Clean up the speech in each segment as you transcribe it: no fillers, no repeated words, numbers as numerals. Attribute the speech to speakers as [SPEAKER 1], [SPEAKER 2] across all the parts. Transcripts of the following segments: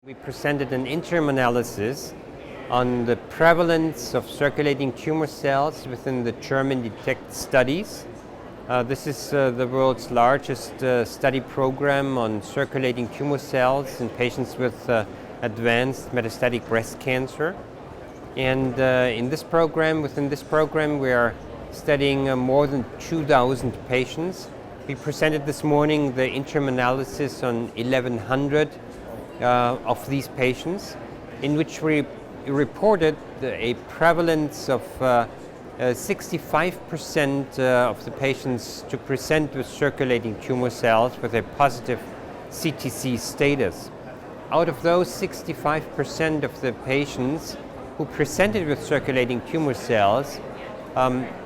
[SPEAKER 1] We presented an interim analysis on the prevalence of circulating tumor cells within the German DETECT studies. This is the world's largest study program on circulating tumor cells in patients with advanced metastatic breast cancer. And within this program, we are studying more than 2,000 patients. We presented this morning the interim analysis on 1,100 of these patients, in which we reported a prevalence of 65% of the patients to present with circulating tumor cells with a positive CTC status. Out of those 65% of the patients who presented with circulating tumor cells,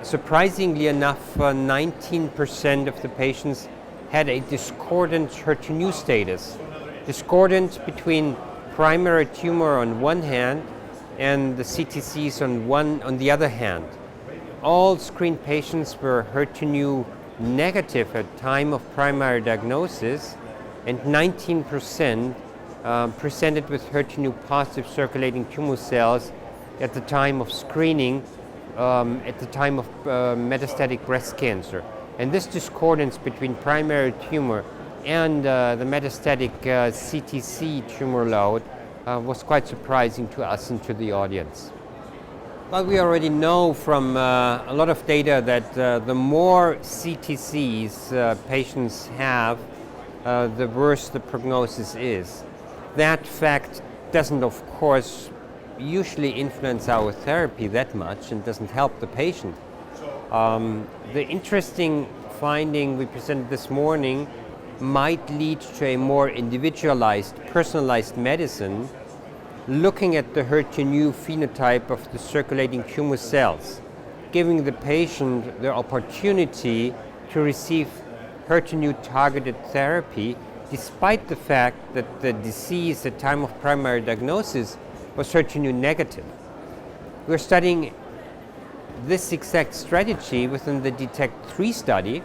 [SPEAKER 1] surprisingly enough, 19% of the patients had a discordant HER2 status. Discordant between primary tumor on one hand and the CTCs on the other hand. All screened patients were HER2 negative at time of primary diagnosis, and 19% presented with HER2 positive circulating tumor cells at the time of screening, at the time of metastatic breast cancer. And this discordance between primary tumor and the metastatic CTC tumor load was quite surprising to us and to the audience. Well, we already know from a lot of data that the more CTCs patients have, the worse the prognosis is. That fact doesn't, of course, usually influence our therapy that much and doesn't help the patient. The interesting finding we presented this morning might lead to a more individualized, personalized medicine, looking at the HER2 phenotype of the circulating tumor cells, giving the patient the opportunity to receive HER2 targeted therapy, despite the fact that the disease at time of primary diagnosis was HER2 negative. We're studying this exact strategy within the DETECT-3 study.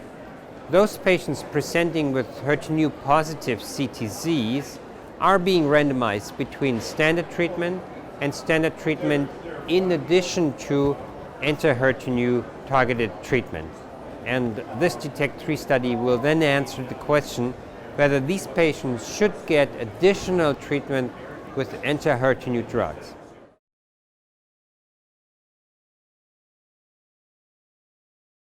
[SPEAKER 1] Those patients presenting with HER2 positive CTCs are being randomized between standard treatment and standard treatment in addition to anti-HER2 targeted treatment. And this DETECT-3 study will then answer the question whether these patients should get additional treatment with anti-HER2 drugs.